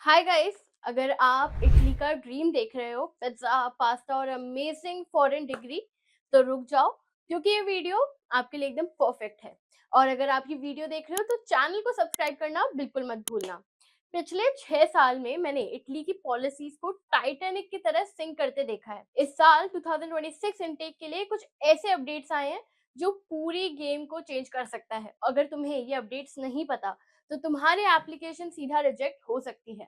Hi guys. अगर आप Italy का ड्रीम देख रहे हो, पिज्जा, पास्ता और अमेजिंग फॉरेन डिग्री, तो रुक जाओ क्योंकि ये वीडियो आपके लिए एकदम परफेक्ट है। और अगर आप ये वीडियो देख रहे हो तो चैनल को सब्सक्राइब करना बिल्कुल मत भूलना। पिछले 6 साल में मैंने इटली की पॉलिसीज को टाइटैनिक की तरह सिंक करते देखा है। इस साल 2026 इनटेक के लिए कुछ ऐसे अपडेट्स आए हैं जो पूरी गेम को चेंज कर सकता है। अगर तुम्हें ये अपडेट्स नहीं पता तो तुम्हारी एप्लीकेशन सीधा रिजेक्ट हो सकती है।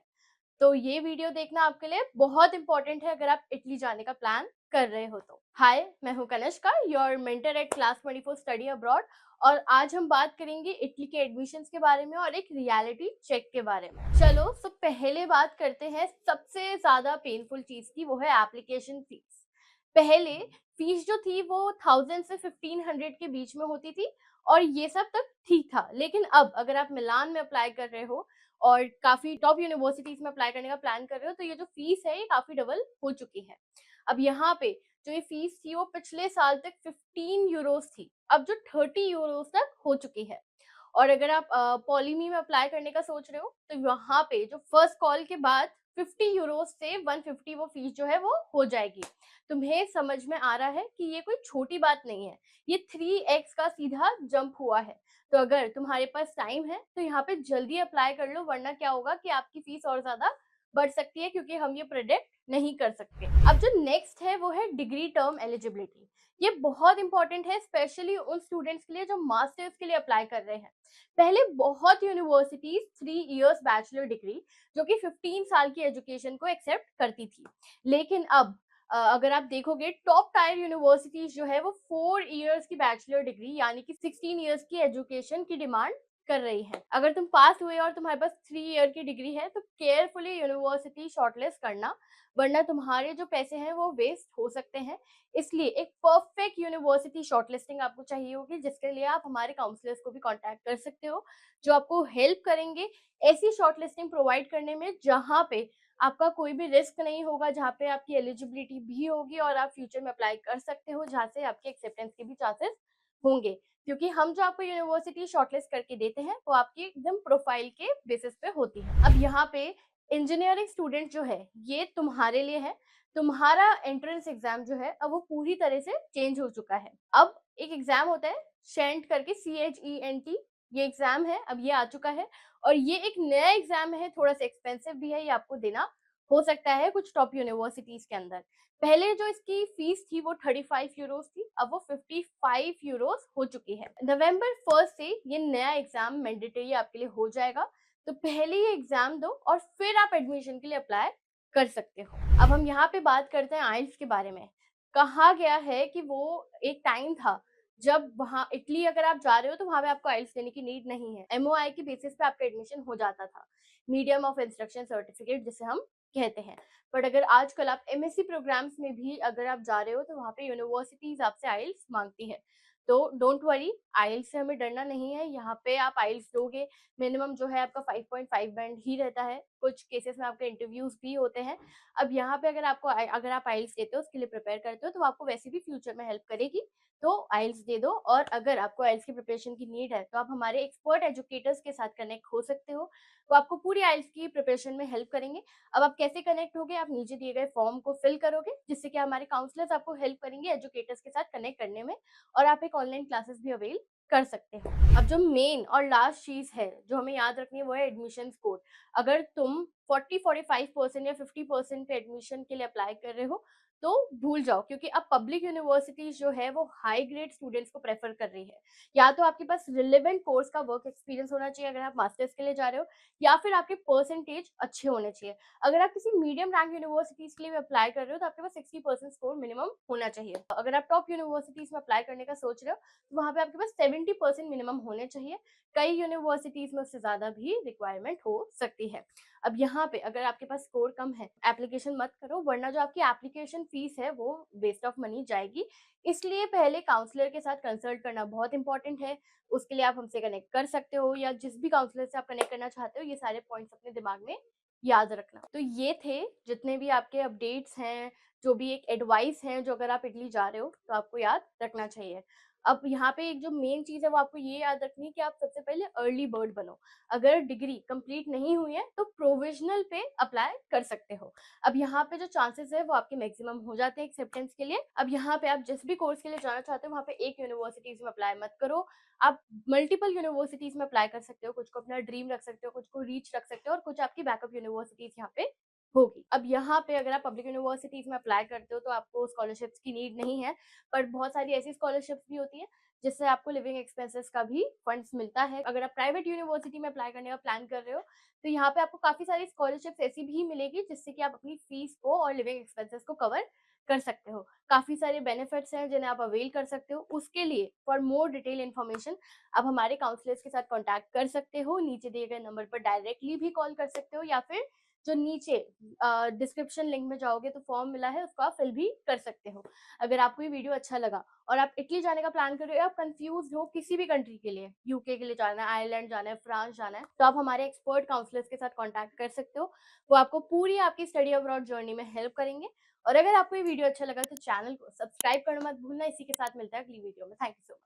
तो ये वीडियो देखना आपके लिए बहुत इंपॉर्टेंट है अगर आप इटली जाने का प्लान कर रहे हो तो। हाय, मैं हूं Kanishka, your mentor at class 24 study abroad. और आज हम बात करेंगे इटली के एडमिशन्स के बारे में और एक रियलिटी चेक के बारे में। चलो, तो पहले बात करते हैं सबसे ज्यादा पेनफुल चीज की, वो है एप्लीकेशन फीस। पहले फीस जो थी वो 1000 से 1500 के बीच में होती थी और ये सब तक ठीक था। लेकिन अब अगर आप मिलान में अप्लाई कर रहे हो और काफी टॉप यूनिवर्सिटीज में अप्लाई करने का प्लान कर रहे हो, तो ये जो फीस है ये काफी डबल हो चुकी है। अब यहाँ पे जो ये फीस थी वो पिछले साल तक 15 यूरोस थी, अब जो 30 यूरोस तक हो चुकी है। और अगर आप पॉलीमी में अप्लाई करने का सोच रहे हो तो यहाँ पे जो फर्स्ट कॉल के बाद 50 यूरोस से 150 वो फीस जो है वो हो जाएगी। तुम्हें समझ में आ रहा है कि ये कोई छोटी बात नहीं है, ये 3x का सीधा जंप हुआ है। तो अगर तुम्हारे पास टाइम है तो यहाँ पे जल्दी अप्लाई कर लो, वरना क्या होगा कि आपकी फीस और ज्यादा बढ़ सकती है, क्योंकि हम ये प्रेडिक्ट नहीं कर सकते। अब जो नेक्स्ट है वो है डिग्री टर्म एलिजिबिलिटी। ये बहुत इंपॉर्टेंट है, स्पेशली उन स्टूडेंट्स के लिए जो मास्टर्स के लिए अप्लाई कर रहे हैं। पहले बहुत यूनिवर्सिटीज 3 इयर्स बैचलर डिग्री, जो कि 15 साल की एजुकेशन को एक्सेप्ट करती थी। लेकिन अब अगर आप देखोगे, टॉप टायर यूनिवर्सिटीज जो है वो 4 इयर्स की बैचलर डिग्री यानी कि 16 इयर्स की एजुकेशन की डिमांड कर रही है। अगर तुम पास हुए और तुम्हारे पास 3 ईयर की डिग्री है तो केयरफुली यूनिवर्सिटी शॉर्टलिस्ट करना, वरना तुम्हारे जो पैसे हैं वो वेस्ट हो सकते हैं। इसलिए एक परफेक्ट यूनिवर्सिटी शॉर्टलिस्टिंग आपको चाहिए होगी, जिसके लिए आप हमारे काउंसलर्स को भी कांटेक्ट कर सकते हो, जो आपको हेल्प करेंगे ऐसी शॉर्टलिस्टिंग प्रोवाइड करने में जहां पे आपका कोई भी रिस्क नहीं होगा, जहाँ पे आपकी एलिजिबिलिटी भी होगी और आप फ्यूचर में अप्लाई कर सकते हो, जहाँ से आपके एक्सेप्टेंस के भी चांसेस होंगे। क्योंकि हम जो आपको यूनिवर्सिटी शॉर्टलिस्ट करके देते हैं वो आपकी एकदम प्रोफाइल के बेसिस पे होती है। अब यहाँ पे इंजीनियरिंग स्टूडेंट जो है ये तुम्हारे लिए है। तुम्हारा एंट्रेंस एग्जाम जो है अब वो पूरी तरह से चेंज हो चुका है। अब एक एग्जाम होता है शेंट करके, CHENT, ये एग्जाम है, अब ये आ चुका है। और ये एक नया एग्जाम है, थोड़ा सा एक्सपेंसिव भी है, ये आपको देना हो सकता है कुछ टॉप यूनिवर्सिटीज के अंदर। पहले जो इसकी फीस थी वो 35 यूरोस थी, अब वो 55 यूरोस हो चुकी है। नवंबर 1 से ये नया एग्जाम मैंडेटरी आपके लिए हो जाएगा। तो पहले ये एग्जाम दो और फिर आप एडमिशन के लिए अप्लाई कर सकते हो। अब हम यहाँ पे बात करते हैं आइल्स के बारे में। कहा गया है कि वो एक टाइम था जब वहाँ इटली अगर आप जा रहे हो तो वहां पे आपको आइल्स देने की नीड नहीं है, MOI की बेसिस पे आपका एडमिशन हो जाता था, मीडियम ऑफ इंस्ट्रक्शन सर्टिफिकेट जिसे हम कहते हैं। बट अगर आजकल आप MSc प्रोग्राम्स में भी अगर आप जा रहे हो तो वहाँ पे यूनिवर्सिटीज आपसे आइल्स मांगती है। तो डोंट वरी, आइल्स से हमें डरना नहीं है। यहाँ पे आप आइल्स दोगे, मिनिमम जो है आपका 5.5 बैंड ही रहता है, कुछ केसेस में आपके इंटरव्यूज भी होते हैं। अब यहाँ पे अगर आप आइल्स देते हो, उसके लिए प्रिपेयर करते हो, तो आपको वैसे भी फ्यूचर में हेल्प करेगी। तो आइल्स दे दो। और अगर आपको आइल्स की प्रिपरेशन की नीड है तो आप हमारे एक्सपर्ट एजुकेटर्स के साथ कनेक्ट हो सकते हो, वो आपको पूरी आइल्स की प्रिपरेशन में हेल्प करेंगे। अब आप कैसे कनेक्ट होगे, आप नीचे दिए गए फॉर्म को फिल करोगे, जिससे कि हमारे काउंसलर्स आपको हेल्प करेंगे एजुकेटर्स के साथ कनेक्ट करने में, और आप एक ऑनलाइन क्लासेस भी अवेल कर सकते हो। अब जो मेन और लास्ट चीज है जो हमें याद रखनी है वो है एडमिशन स्कोर। अगर तुम 40-45% या 50% पे एडमिशन के लिए अप्लाई कर रहे हो तो भूल जाओ, क्योंकि अब पब्लिक यूनिवर्सिटीज जो है वो हाई ग्रेड स्टूडेंट्स को प्रेफर कर रही है। या तो आपके पास रिलेवेंट कोर्स का वर्क एक्सपीरियंस होना चाहिए अगर आप मास्टर्स के लिए जा रहे हो, या फिर आपके परसेंटेज अच्छे होने चाहिए। अगर आप किसी मीडियम रैंक यूनिवर्सिटीज के लिए अप्लाई कर रहे हो तो आपके पास 60% स्कोर मिनिमम होना चाहिए। अगर आप टॉप यूनिवर्सिटीज में अप्लाई करने का सोच रहे हो तो वहां पे आपके पास 70% मिनिमम होने चाहिए। कई यूनिवर्सिटीज में उससे ज्यादा भी रिक्वायरमेंट हो सकती है। अब यहाँ पे अगर आपके पास स्कोर कम है, एप्लीकेशन मत करो, वरना जो आपकी एप्लीकेशन फीस है वो वेस्ट ऑफ मनी जाएगी। इसलिए पहले काउंसलर के साथ कंसल्ट करना बहुत इंपॉर्टेंट है। उसके लिए आप हमसे कनेक्ट कर सकते हो, या जिस भी काउंसलर से आप कनेक्ट करना चाहते हो, ये सारे पॉइंट्स अपने दिमाग में याद रखना। तो ये थे जितने भी आपके अपडेट्स हैं, जो भी एक एडवाइस है जो अगर आप इटली जा रहे हो तो आपको याद रखना चाहिए। अब यहाँ पे एक जो मेन चीज़ है वो आपको ये याद रखनी है कि आप सबसे पहले अर्ली बर्ड बनो। अगर डिग्री कंप्लीट नहीं हुई है तो प्रोविज़नल पे अप्लाई कर सकते हो। अब यहाँ पे जो चांसेस है वो आपके मैक्सिमम हो जाते हैं एक्सेप्टेंस के लिए। अब यहाँ पे आप जिस भी कोर्स के लिए जाना चाहते हो वहाँ पे एक यूनिवर्सिटीज़ में अप्लाई मत करो। आप मल्टीपल यूनिवर्सिटीज़ में अप्लाई कर सकते हो, कुछ को अपना ड्रीम रख सकते हो, कुछ को रीच रख सकते हो और कुछ आपकी बैकअप यूनिवर्सिटीज़ यहाँ पे होगी। अब यहाँ पे अगर आप पब्लिक यूनिवर्सिटीज़ में अप्लाई करते हो तो आपको स्कॉलरशिप्स की नीड नहीं है, पर बहुत सारी ऐसी स्कॉलरशिप्स भी होती हैं जिससे आपको लिविंग एक्सपेंसेस का भी फंड्स मिलता है। अगर आप प्राइवेट यूनिवर्सिटी में अप्लाई करने का प्लान कर रहे हो, तो यहाँ पे आपको काफ़ी सारी स्कॉलरशिप्स ऐसी भी मिलेगी जिससे कि आप अपनी फीस को और लिविंग एक्सपेंसेस को कवर कर सकते हो। काफ़ी सारे बेनिफिट्स हैं जिन्हें आप अवेल कर सकते हो। उसके लिए फॉर मोर डिटेल इन्फॉर्मेशन आप हमारे काउंसलर्स के साथ कॉन्टैक्ट कर सकते हो। नीचे दिए गए नंबर पर डायरेक्टली भी कॉल कर सकते हो या फिर जो नीचे डिस्क्रिप्शन लिंक में जाओगे तो फॉर्म मिला है उसको आप फिल भी कर सकते हो। अगर आपको ये वीडियो अच्छा लगा और आप इटली जाने का प्लान कर रहे हो, आप कंफ्यूज्ड हो किसी भी कंट्री के लिए, यूके के लिए जाना है, आयरलैंड जाना है, फ्रांस जाना है, तो आप हमारे एक्सपर्ट काउंसलर्स के साथ कॉन्टैक्ट कर सकते हो। वो आपको पूरी आपकी स्टडी अब्रॉड जर्नी में हेल्प करेंगे। और अगर आपको ये वीडियो अच्छा लगा तो चैनल को सब्सक्राइब करना मत भूलना। इसी के साथ मिलता है अगली वीडियो में। Thank you so much.